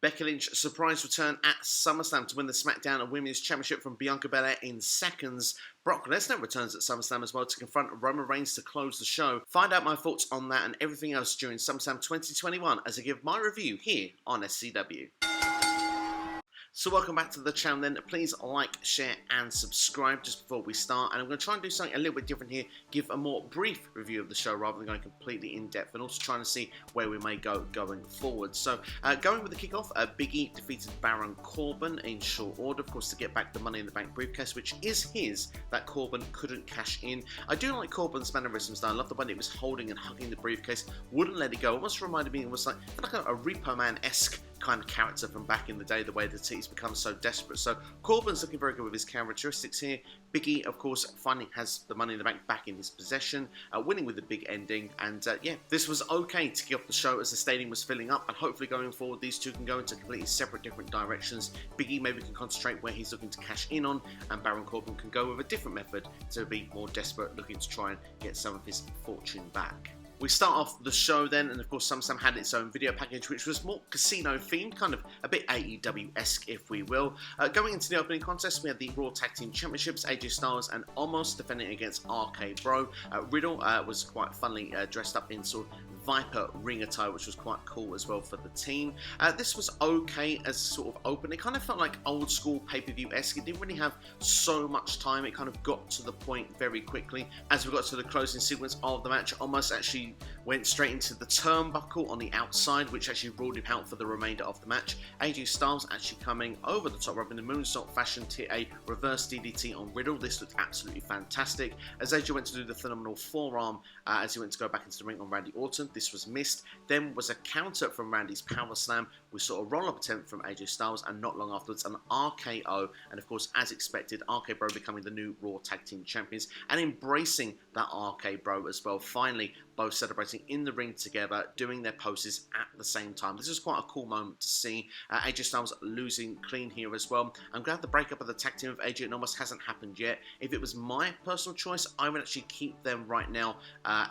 Becky Lynch surprise return at SummerSlam to win the SmackDown Women's Championship from Bianca Belair in seconds. Brock Lesnar returns at SummerSlam as well to confront Roman Reigns to close the show. Find out my thoughts on that and everything else during SummerSlam 2021 as I give my review here on SCW. So welcome back to the channel then. Please like, share and subscribe just before we start. And I'm going to try and do something a little bit different here. Give a more brief review of the show rather than going completely in depth. And also trying to see where we may go going forward. So going with the kickoff, Big E defeated Baron Corbin in short order. Of course to get back the Money in the Bank briefcase, which is his, that Corbin couldn't cash in. I do like Corbin's mannerisms though. I love the way he was holding and hugging the briefcase. Wouldn't let it go. Almost reminded me, it was like a Repo Man-esque kind of character from back in the day, the way that he's become so desperate. So Corbin's looking very good with his characteristics here. Big E, of course, finally has the Money in the Bank back in his possession, winning with a big ending. And yeah, this was okay to kick off the show as the stadium was filling up, and hopefully going forward these two can go into completely separate, different directions. Big E maybe can concentrate where he's looking to cash in on, and Baron Corbin can go with a different method to be more desperate, looking to try and get some of his fortune back. We start off the show then, and of course SummerSlam had its own video package, which was more casino themed, kind of a bit AEW-esque, if we will. Going into the opening contest, we had the Raw Tag Team Championships, AJ Styles and Omos defending against RKBro. Riddle was quite funnily dressed up in sort of Viper ring attire, which was quite cool as well for the team. This was okay as sort of open. It kind of felt like old school pay-per-view-esque. It didn't really have so much time. It kind of got to the point very quickly. As we got to the closing sequence of the match, Omos actually went straight into the turnbuckle on the outside, which actually ruled him out for the remainder of the match. AJ Styles actually coming over the top rope in the moonsault fashion to a reverse DDT on Riddle. This looked absolutely fantastic. As AJ went to do the phenomenal forearm as he went to go back into the ring on Randy Orton, this was missed. Then was a counter from Randy's power slam. We saw a roll-up attempt from AJ Styles, and not long afterwards an RKO. And of course, as expected, RK-Bro becoming the new Raw Tag Team Champions and embracing that RK-Bro as well. Finally, both celebrating in the ring together, doing their poses at the same time. This is quite a cool moment to see. AJ Styles losing clean here as well. I'm glad the breakup of the tag team of AJ and Omos hasn't happened yet. If it was my personal choice, I would actually keep them right now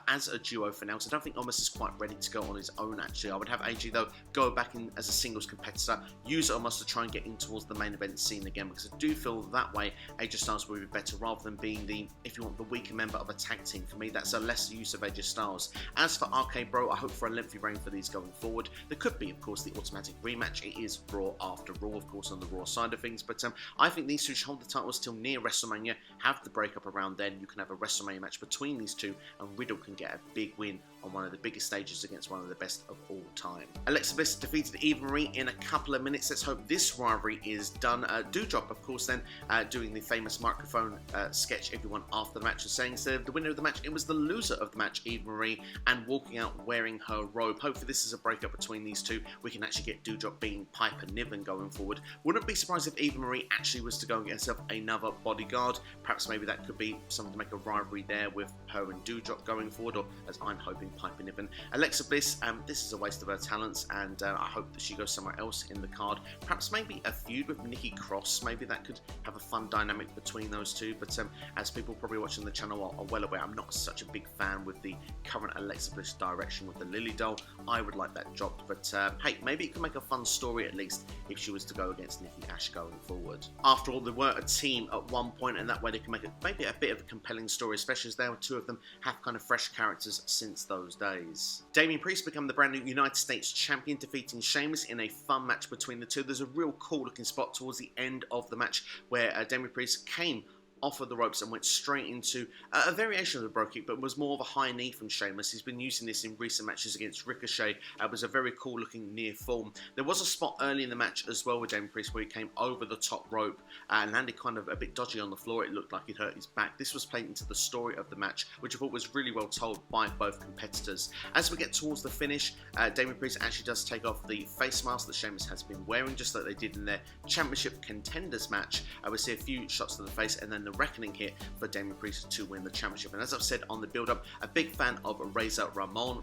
as a duo for now. So I don't think Omos is quite ready to go on his own, actually. I would have AJ, though, go back in as a singles competitor, use Omos to try and get in towards the main event scene again, because I do feel that way AJ Styles will be better rather than being the, if you want, the weaker member of a tag team. For me, that's a lesser use of AJ Styles. As for RK-Bro, I hope for a lengthy reign for these going forward. There could be, of course, the automatic rematch. It is Raw after Raw, of course, on the Raw side of things. But I think these two should hold the titles till near WrestleMania, have the breakup around then. You can have a WrestleMania match between these two, and Riddle can get a big win on one of the biggest stages against one of the best of all time. Alexa Bliss defeated Eva Marie in a couple of minutes. Let's hope this rivalry is done. Doudrop, of course, then doing the famous microphone sketch everyone after the match, and saying instead of the winner of the match, it was the loser of the match, Eva Marie, and walking out wearing her robe. Hopefully this is a breakup between these two. We can actually get Doudrop being Piper Niven going forward. Wouldn't be surprised if Eva Marie actually was to go and get herself another bodyguard. Perhaps maybe that could be something to make a rivalry there with her and Doudrop going forward, or as I'm hoping, Piper Niven. Alexa Bliss, this is a waste of her talents, and I hope that she goes somewhere else in the card. Perhaps maybe a feud with Nikki Cross. Maybe that could have a fun dynamic between those two. But as people probably watching the channel are well aware, I'm not such a big fan with the current Alexa Bliss direction with the Lily doll. I would like that dropped, but hey, maybe it could make a fun story at least if she was to go against Nikki A.S.H going forward. After all, they were a team at one point, and that way they can make it maybe a bit of a compelling story, especially as there were two of them have kind of fresh characters since those days. Damien Priest become the brand new United States Champion, defeating Sheamus in a fun match between the two. There's a real cool looking spot towards the end of the match where Damien Priest came off of the ropes and went straight into a variation of the bro kick, but was more of a high knee from Sheamus. He's been using this in recent matches against Ricochet. It was a very cool looking near fall. There was a spot early in the match as well with Damien Priest where he came over the top rope and landed kind of a bit dodgy on the floor. It looked like he'd hurt his back. This was played into the story of the match, which I thought was really well told by both competitors. As we get towards the finish, Damien Priest actually does take off the face mask that Sheamus has been wearing, just like they did in their championship contenders match. We see a few shots to the face, and then the reckoning here for Damien Priest to win the championship. And as I've said on the build-up, a big fan of Razor Ramon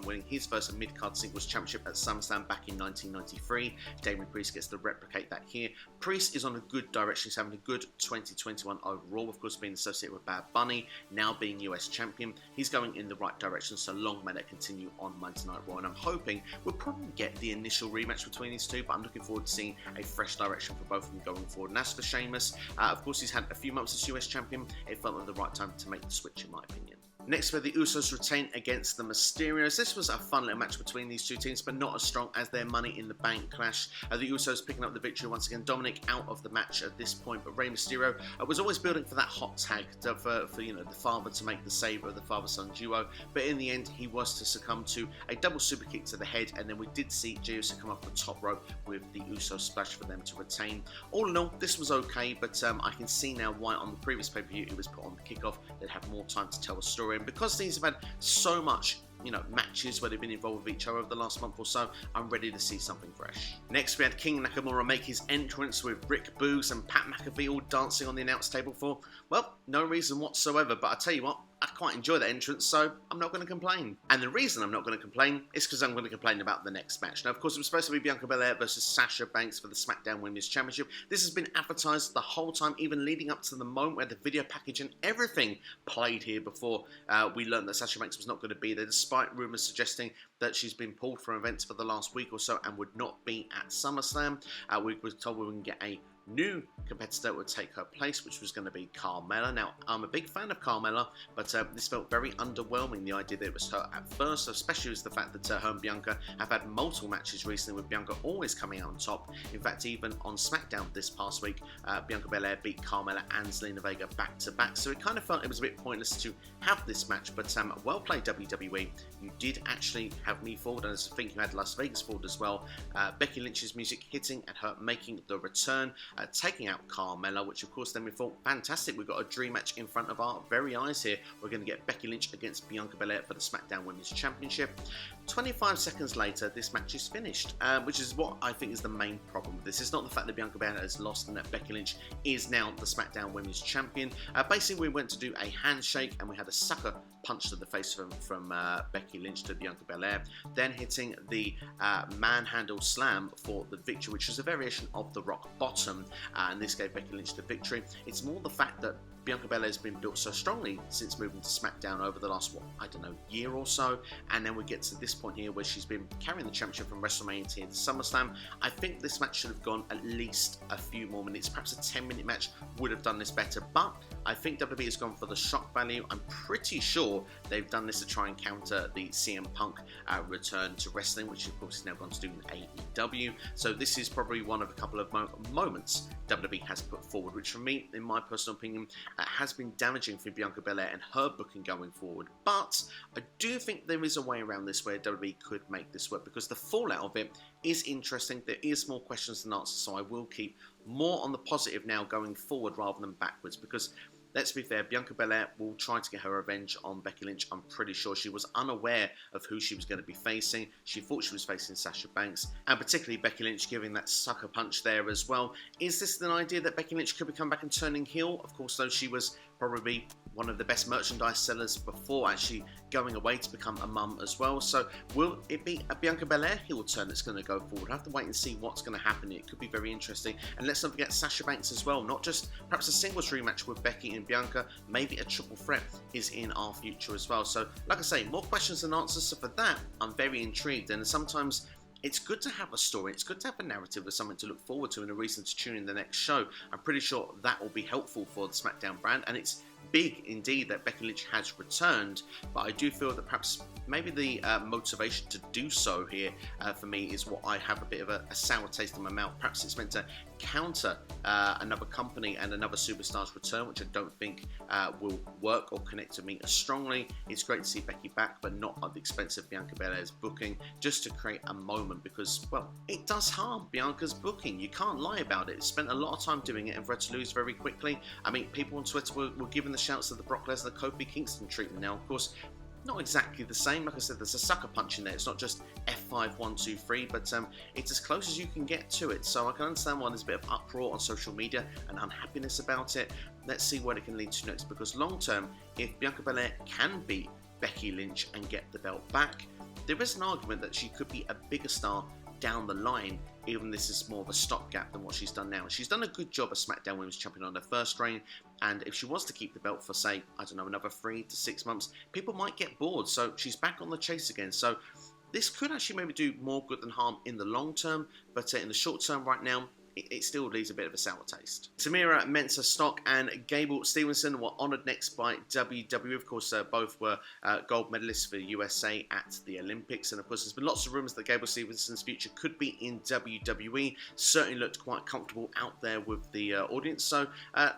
winning his first mid-card singles championship at SummerSlam back in 1993. Damien Priest gets to replicate that here. Priest is on a good direction. He's having a good 2021 overall, of course, being associated with Bad Bunny, now being US champion. He's going in the right direction, so long may that continue on Monday Night Raw. And I'm hoping we'll probably get the initial rematch between these two, but I'm looking forward to seeing a fresh direction for both of them going forward. And as for Sheamus, of course, he's had a few months as US champion. It felt like the right time to make the switch, in my opinion. Next, where the Usos retain against the Mysterios. This was a fun little match between these two teams, but not as strong as their Money in the Bank clash. The Usos picking up the victory once again. Dominic out of the match at this point, but Rey Mysterio was always building for that hot tag for the father to make the save of the father-son duo. But in the end, he was to succumb to a double super kick to the head, and then we did see Jey Uso come up the top rope with the Usos splash for them to retain. All in all, this was okay, but I can see now why on the previous pay-per-view it was put on the kickoff. They'd have more time to tell a story, and because these have had so much matches where they've been involved with each other over the last month or so, I'm ready to see something fresh. Next, we had King Nakamura make his entrance with Rick Boogs and Pat McAfee all dancing on the announce table for, well, no reason whatsoever, but I tell you what, I quite enjoy that entrance, so I'm not going to complain. And the reason I'm not going to complain is because I'm going to complain about the next match. Now, of course, it was supposed to be Bianca Belair versus Sasha Banks for the SmackDown Women's Championship. This has been advertised the whole time, even leading up to the moment where the video package and everything played here before we learned that Sasha Banks was not going to be there, despite rumours suggesting that she's been pulled from events for the last week or so and would not be at SummerSlam. We were told we would get a new competitor would take her place, which was going to be Carmella. Now, I'm a big fan of Carmella, but this felt very underwhelming, the idea that it was her at first, especially with the fact that her and Bianca have had multiple matches recently, with Bianca always coming out on top. In fact, even on SmackDown this past week, Bianca Belair beat Carmella and Zelina Vega back to back, so it kind of felt it was a bit pointless to have this match, but well played, WWE. You did actually have me forward, and I think you had Las Vegas forward as well. Becky Lynch's music hitting and her making the return, taking out Carmella, which of course then we thought, fantastic, we've got a dream match in front of our very eyes here. We're going to get Becky Lynch against Bianca Belair for the SmackDown Women's Championship. 25 seconds later, this match is finished, which is what I think is the main problem with this. It's not the fact that Bianca Belair has lost and that Becky Lynch is now the SmackDown Women's Champion. Basically, we went to do a handshake and we had a sucker punch to the face from Becky Lynch to Bianca Belair, then hitting the manhandle slam for the victory, which was a variation of the rock bottom, and this gave Becky Lynch the victory. It's more the fact that Bianca Belair has been built so strongly since moving to SmackDown over the last, year or so, and then we get to this point here where she's been carrying the championship from WrestleMania to SummerSlam. I think this match should have gone at least a few more minutes. Perhaps a 10-minute match would have done this better, but I think WWE has gone for the shock value. I'm pretty sure they've done this to try and counter the CM Punk return to wrestling, which of course is now gone to do in AEW. So this is probably one of a couple of moments WWE has put forward, which for me, in my personal opinion, has been damaging for Bianca Belair and her booking going forward. But I do think there is a way around this where WWE could make this work, because the fallout of it is interesting. There is more questions than answers, so I will keep more on the positive now going forward rather than backwards, because let's be fair, Bianca Belair will try to get her revenge on Becky Lynch. I'm pretty sure she was unaware of who she was going to be facing. She thought she was facing Sasha Banks, and particularly Becky Lynch giving that sucker punch there as well. Is this an idea that Becky Lynch could become back and turning heel? Of course, though, she was probably one of the best merchandise sellers before actually going away to become a mum as well. So will it be a Bianca Belair heel turn that's going to go forward? I'll have to wait and see what's going to happen. It could be very interesting. And let's not forget Sasha Banks as well. Not just perhaps a singles rematch with Becky and Bianca, maybe a triple threat is in our future as well. So like I say, more questions than answers. So for that, I'm very intrigued. And sometimes it's good to have a story, it's good to have a narrative with something to look forward to and a reason to tune in the next show. I'm pretty sure that will be helpful for the SmackDown brand, and it's big indeed that Becky Lynch has returned, but I do feel that perhaps maybe the motivation to do so here for me is what I have a bit of a sour taste in my mouth. Perhaps it's meant to counter another company and another superstar's return, which I don't think will work or connect to me as strongly. It's great to see Becky back, but not at the expense of Bianca Belair's booking, just to create a moment, because, well, it does harm Bianca's booking. You can't lie about it. It spent a lot of time doing it and for her to lose very quickly. I mean, people on Twitter were giving the shouts of the Brock Lesnar Kofi Kingston treatment. Now, of course, not exactly the same. Like I said, there's a sucker punch in there. It's not just F5, 1, 2, 3, but it's as close as you can get to it. So I can understand why there's a bit of uproar on social media and unhappiness about it. Let's see what it can lead to next, because long term, if Bianca Belair can beat Becky Lynch and get the belt back, there is an argument that she could be a bigger star down the line, even this is more of a stopgap than what she's done now. She's done a good job as SmackDown Women's Champion on her first reign, and if she was to keep the belt for, say, I don't know, another 3 to 6 months, people might get bored, so she's back on the chase again. So this could actually maybe do more good than harm in the long term, but in the short term right now, it still leaves a bit of a sour taste. Tamyra, Mensah-Stook and Gable Stevenson were honoured next by WWE. Of course, both were gold medalists for USA at the Olympics. And of course, there's been lots of rumours that Gable Stevenson's future could be in WWE. Certainly looked quite comfortable out there with the audience. So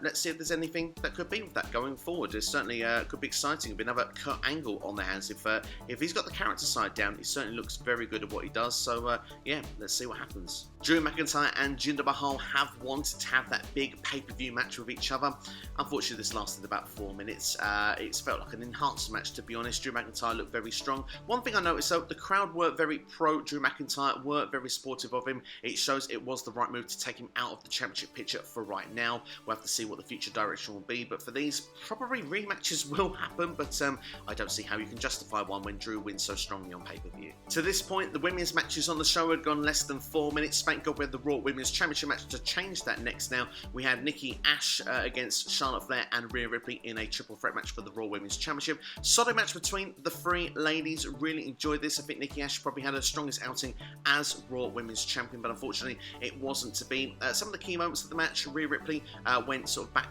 let's see if there's anything that could be with that going forward. It certainly could be exciting. It'll be another Kurt Angle on their hands. If he's got the character side down, he certainly looks very good at what he does. So yeah, let's see what happens. Drew McIntyre and Jinder Mahal have wanted to have that big pay-per-view match with each other. Unfortunately, this lasted about 4 minutes. It's felt like an enhanced match, to be honest. Drew McIntyre looked very strong. One thing I noticed, though, the crowd were very pro Drew McIntyre, were very supportive of him. It shows it was the right move to take him out of the championship picture for right now. We'll have to see what the future direction will be. But for these, probably rematches will happen. But I don't see how you can justify one when Drew wins so strongly on pay-per-view. To this point, the women's matches on the show had gone less than 4 minutes. Thank God we had the Raw Women's Championship match to change that next now. We had Nikki A.S.H against Charlotte Flair and Rhea Ripley in a triple threat match for the Raw Women's Championship. Solid match between the three ladies. Really enjoyed this. I think Nikki A.S.H probably had her strongest outing as Raw Women's Champion, but unfortunately it wasn't to be. Some of the key moments of the match, Rhea Ripley went sort of back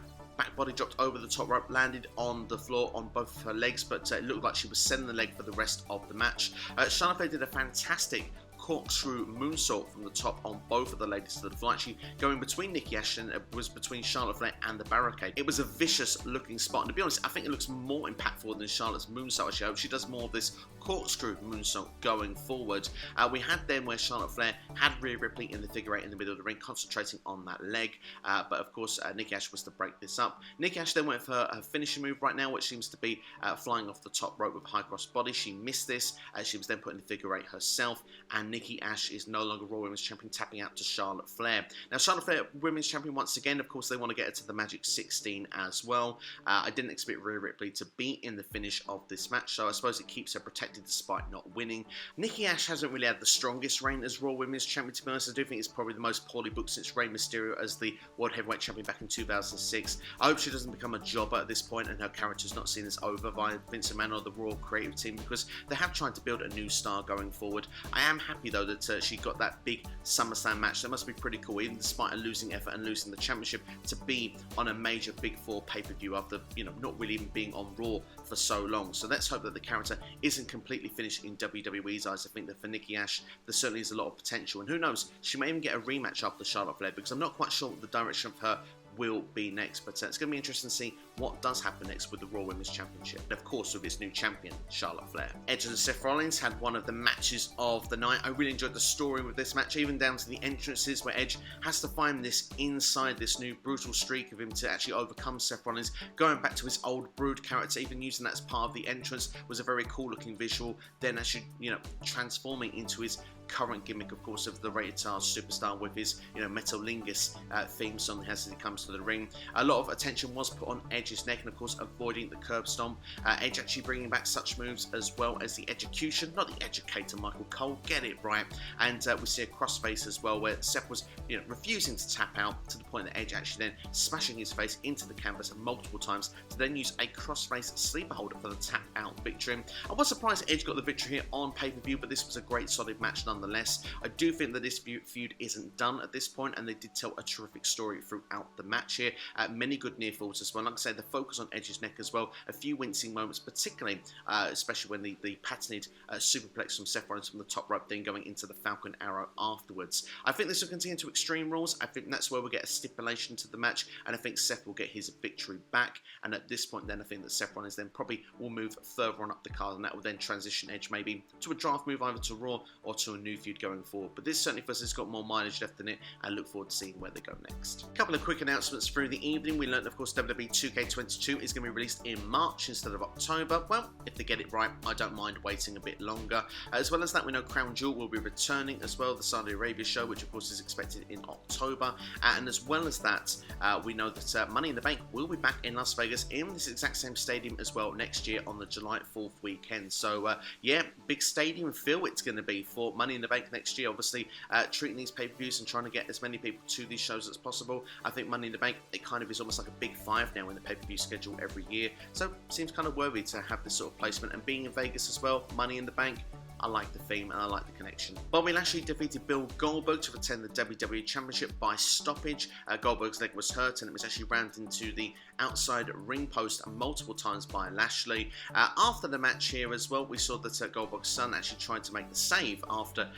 body dropped over the top rope, landed on the floor on both of her legs, but it looked like she was sending the leg for the rest of the match. Charlotte Flair did a fantastic corkscrew moonsault from the top on both of the ladies to the floor, actually going between Nikki A.S.H and it was between Charlotte Flair and the barricade. It was a vicious looking spot, and to be honest, I think it looks more impactful than Charlotte's moonsault. Actually, I hope she does more of this corkscrew moonsault going forward. We had then where Charlotte Flair had Rhea Ripley in the figure eight in the middle of the ring, concentrating on that leg, but of course Nikki A.S.H was to break this up. Nikki A.S.H then went for her finishing move right now, which seems to be flying off the top rope with a high cross body. She missed this, she was then put in the figure eight herself, and Nikki A.S.H is no longer Raw Women's Champion, tapping out to Charlotte Flair. Now Charlotte Flair, Women's Champion once again. Of course, they want to get her to the Magic 16 as well. I didn't expect Rhea Ripley to be in the finish of this match, so I suppose it keeps her protected despite not winning. Nikki A.S.H hasn't really had the strongest reign as Raw Women's Champion, to be honest. I do think it's probably the most poorly booked since Rey Mysterio as the World Heavyweight Champion back in 2006. I hope she doesn't become a jobber at this point and her character's not seen as over by Vince McMahon or the Raw creative team, because they have tried to build a new star going forward. I am happy though that she got that big SummerSlam match. That must be pretty cool, even despite a losing effort and losing the championship, to be on a major Big Four pay-per-view after, you know, not really even being on Raw for so long. So let's hope that the character isn't completely finished in WWE's eyes. I think that for Nikki A.S.H there certainly is a lot of potential, and who knows, she may even get a rematch after Charlotte Flair, because I'm not quite sure what the direction of her will be next, but it's going to be interesting to see what does happen next with the Raw Women's Championship, and of course with its new champion, Charlotte Flair. Edge and Seth Rollins had one of the matches of the night. I really enjoyed the story with this match, even down to the entrances where Edge has to find this inside this new brutal streak of him to actually overcome Seth Rollins, going back to his old Brood character, even using that as part of the entrance was a very cool looking visual, then actually, you know, transforming into his current gimmick, of course, of the Rated R Superstar with his, you know, Metalingus theme song as he comes to the ring. A lot of attention was put on Edge's neck and, of course, avoiding the curb stomp. Edge actually bringing back such moves as well as the Education, not the Educator, Michael Cole, get it right. And we see a crossface as well where Seth was, you know, refusing to tap out, to the point that Edge actually then smashing his face into the canvas multiple times to then use a crossface sleeper holder for the tap out victory. I was surprised Edge got the victory here on pay-per-view, but this was a great solid match nonetheless. I do think that this feud isn't done at this point, and they did tell a terrific story throughout the match here. Many good near falls as well. Like I said, the focus on Edge's neck as well. A few wincing moments, particularly, especially when the patented superplex from Seth Rollins from the top rope, then going into the Falcon Arrow afterwards. I think this will continue to Extreme Rules. I think that's where we'll get a stipulation to the match, and I think Seth will get his victory back. And at this point, then I think that Seth Rollins then probably will move further on up the card, and that will then transition Edge maybe to a draft move either to Raw or to a a new feud going forward. But this certainly feels it's got more mileage left in it. I look forward to seeing where they go next. A couple of quick announcements through the evening. We learned, of course, WWE 2K22 is going to be released in March instead of October. Well, if they get it right, I don't mind waiting a bit longer. As well as that, we know Crown Jewel will be returning as well, the Saudi Arabia show, which of course is expected in October. And as well as that, we know that Money in the Bank will be back in Las Vegas in this exact same stadium as well next year on the July 4th weekend. So yeah, big stadium feel it's going to be for Money in the Bank next year. Obviously, treating these pay-per-views and trying to get as many people to these shows as possible. I think Money in the Bank, it kind of is almost like a big five now in the pay-per-view schedule every year. So seems kind of worthy to have this sort of placement. And being in Vegas as well, Money in the Bank, I like the theme and I like the connection. Bobby Lashley defeated Bill Goldberg to retain the WWE Championship by stoppage. Goldberg's leg was hurt and it was actually rammed into the outside ring post multiple times by Lashley. After the match here as well, we saw that Goldberg's son actually tried to make the save after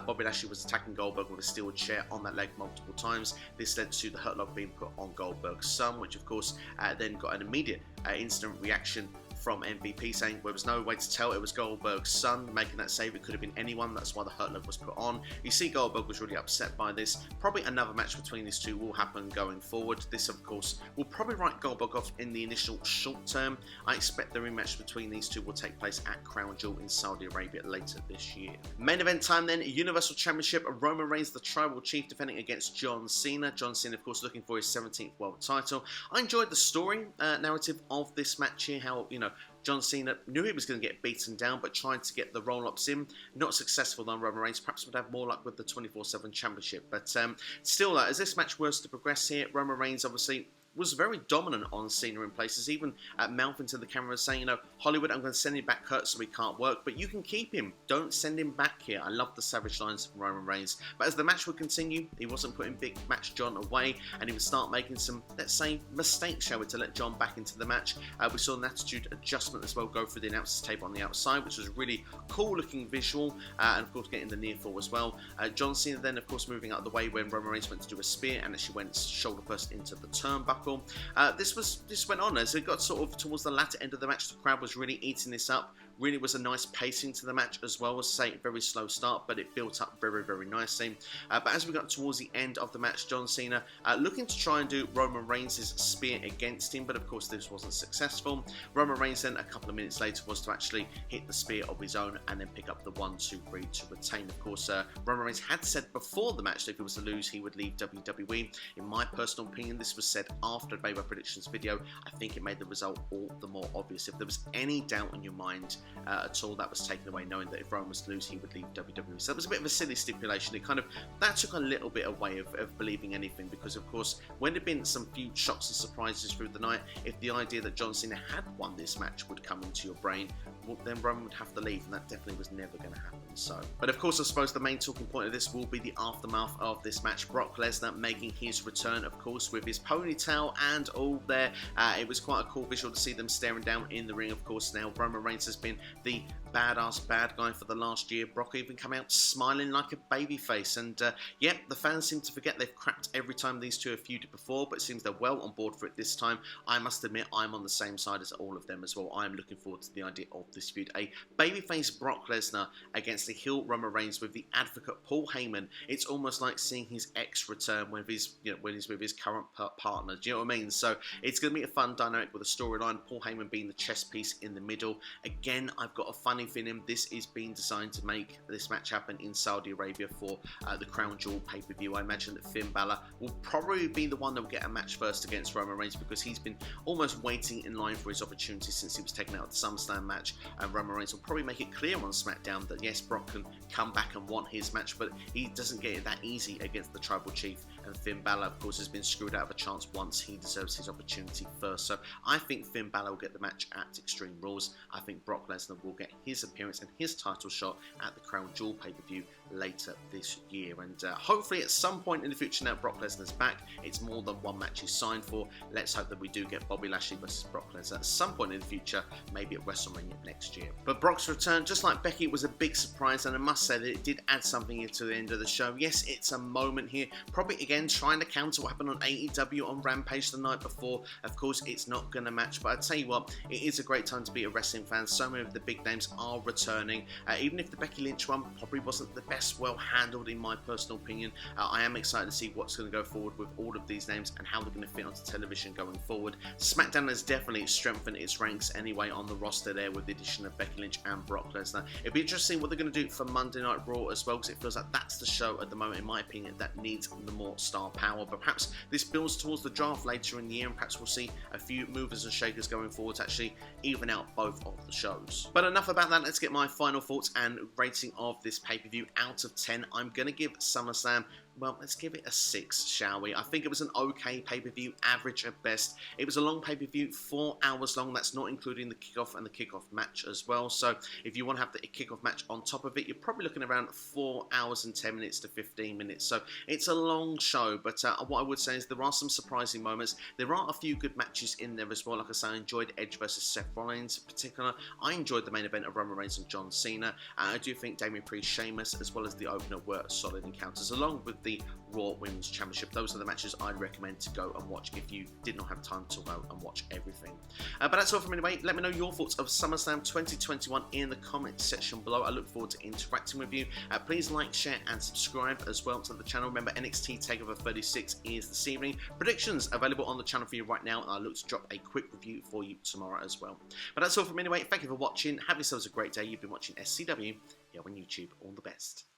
Bobby Lashley was attacking Goldberg with a steel chair on that leg multiple times. This led to the hurt lock being put on Goldberg's son, which of course then got an immediate instant reaction from MVP saying there was no way to tell it was Goldberg's son making that save. It could have been anyone. That's why the hurt lock was put on. You see Goldberg was really upset by this. Probably another match between these two will happen going forward. This of course will probably write Goldberg off in the initial short term. I expect the rematch between these two will take place at Crown Jewel in Saudi Arabia later this year. Main event time then, Universal Championship, Roman Reigns, the Tribal Chief, defending against John Cena. John Cena of course looking for his 17th world title. I enjoyed the story narrative of this match here, how, you know, John Cena knew he was going to get beaten down, but tried to get the roll-ups in. Not successful on Roman Reigns. Perhaps would have more luck with the 24/7 Championship. But still, as this match was to progress here, Roman Reigns obviously was very dominant on Cena in places, even mouthing to the camera saying, you know, Hollywood, I'm going to send him back hurt so he can't work, but you can keep him. Don't send him back here. I love the savage lines from Roman Reigns. But as the match would continue, he wasn't putting Big Match John away, and he would start making some, let's say, mistakes, shall we, to let John back into the match. We saw an attitude adjustment as well go through the announcer's table on the outside, which was a really cool looking visual, and of course getting the near fall as well. John Cena then, of course, moving out of the way when Roman Reigns went to do a spear, and actually went shoulder first into the turnbuckle. This went on as it got sort of towards the latter end of the match. The crowd was really eating this up. Really was a nice pacing to the match as well. As say, very slow start, but it built up very, very nicely. But as we got towards the end of the match, John Cena looking to try and do Roman Reigns' spear against him, but of course this wasn't successful. Roman Reigns then a couple of minutes later was to actually hit the spear of his own and then pick up the 1-2-3 to retain. Of course, Roman Reigns had said before the match that if he was to lose, he would leave WWE. In my personal opinion, this was said after the Baby Predictions video. I think it made the result all the more obvious. If there was any doubt in your mind at all, that was taken away, knowing that if Roman was to lose, he would leave WWE. So that was a bit of a silly stipulation. It kind of, that took a little bit away of believing anything, because of course, when there'd been some few shocks and surprises through the night, if the idea that John Cena had won this match would come into your brain, well, then Roman would have to leave, and that definitely was never going to happen. So, but of course, I suppose the main talking point of this will be the aftermath of this match. Brock Lesnar making his return, of course, with his ponytail and all there. It was quite a cool visual to see them staring down in the ring. Of course, now Roman Reigns has been the badass bad guy for the last year. Brock even come out smiling like a babyface, and yeah, the fans seem to forget they've crapped every time these two have feuded before, but it seems they're well on board for it this time. I must admit, I'm on the same side as all of them as well. I'm looking forward to the idea of this feud. A babyface Brock Lesnar against a heel Roman Reigns with the advocate Paul Heyman. It's almost like seeing his ex return with his, you know, when he's with his current partner. Do you know what I mean? So it's going to be a fun dynamic with a storyline. Paul Heyman being the chess piece in the middle. Again, I've got a funny feeling this is being designed to make this match happen in Saudi Arabia for the Crown Jewel pay-per-view. I imagine that Finn Balor will probably be the one that will get a match first against Roman Reigns, because he's been almost waiting in line for his opportunity since he was taken out of the SummerSlam match. And Roman Reigns will probably make it clear on SmackDown that yes, Brock can come back and want his match, but he doesn't get it that easy against the Tribal Chief. And Finn Balor, of course, has been screwed out of a chance once. He deserves his opportunity first. So I think Finn Balor will get the match at Extreme Rules. I think Brock Lesnar will get his appearance and his title shot at the Crown Jewel pay-per-view later this year. And hopefully at some point in the future, now Brock Lesnar's back, it's more than one match he's signed for. Let's hope that we do get Bobby Lashley versus Brock Lesnar at some point in the future, maybe at WrestleMania next year. But Brock's return, just like Becky, was a big surprise, and I must say that it did add something into the end of the show. Yes, it's a moment here, probably again trying to counter what happened on AEW on Rampage the night before. Of course, it's not going to match, but I tell you what, it is a great time to be a wrestling fan. So many of the big names are returning. Even if the Becky Lynch one probably wasn't the best best well handled in my personal opinion. I am excited to see what's going to go forward with all of these names and how they're going to fit onto television going forward. SmackDown has definitely strengthened its ranks anyway on the roster there with the addition of Becky Lynch and Brock Lesnar. It'll be interesting what they're going to do for Monday Night Raw as well, because it feels like that's the show at the moment, in my opinion, that needs the more star power. But perhaps this builds towards the draft later in the year, and perhaps we'll see a few movers and shakers going forward to actually even out both of the shows. But enough about that, let's get my final thoughts and rating of this pay-per-view out of 10. I'm going to give SummerSlam, well, let's give it a 6, shall we? I think it was an okay pay-per-view, average at best. It was a long pay-per-view, 4 hours long. That's not including the kickoff and the kickoff match as well. So if you want to have the kickoff match on top of it, you're probably looking around 4 hours and 10 minutes to 15 minutes. So it's a long show, but what I would say is there are some surprising moments. There are a few good matches in there as well. Like I say, I enjoyed Edge versus Seth Rollins in particular. I enjoyed the main event of Roman Reigns and John Cena. I do think Damien Priest, Sheamus, as well as the opener were solid encounters, along with the Raw Women's Championship. Those are the matches I'd recommend to go and watch if you did not have time to go and watch everything. But that's all from me anyway. Let me know your thoughts of SummerSlam 2021 in the comment section below. I look forward to interacting with you. Please like, share and subscribe as well to the channel. Remember, NXT TakeOver 36 is this evening. Predictions available on the channel for you right now, and I look to drop a quick review for you tomorrow as well. But that's all from me anyway. Thank you for watching. Have yourselves a great day. You've been watching SCW here on YouTube. All the best.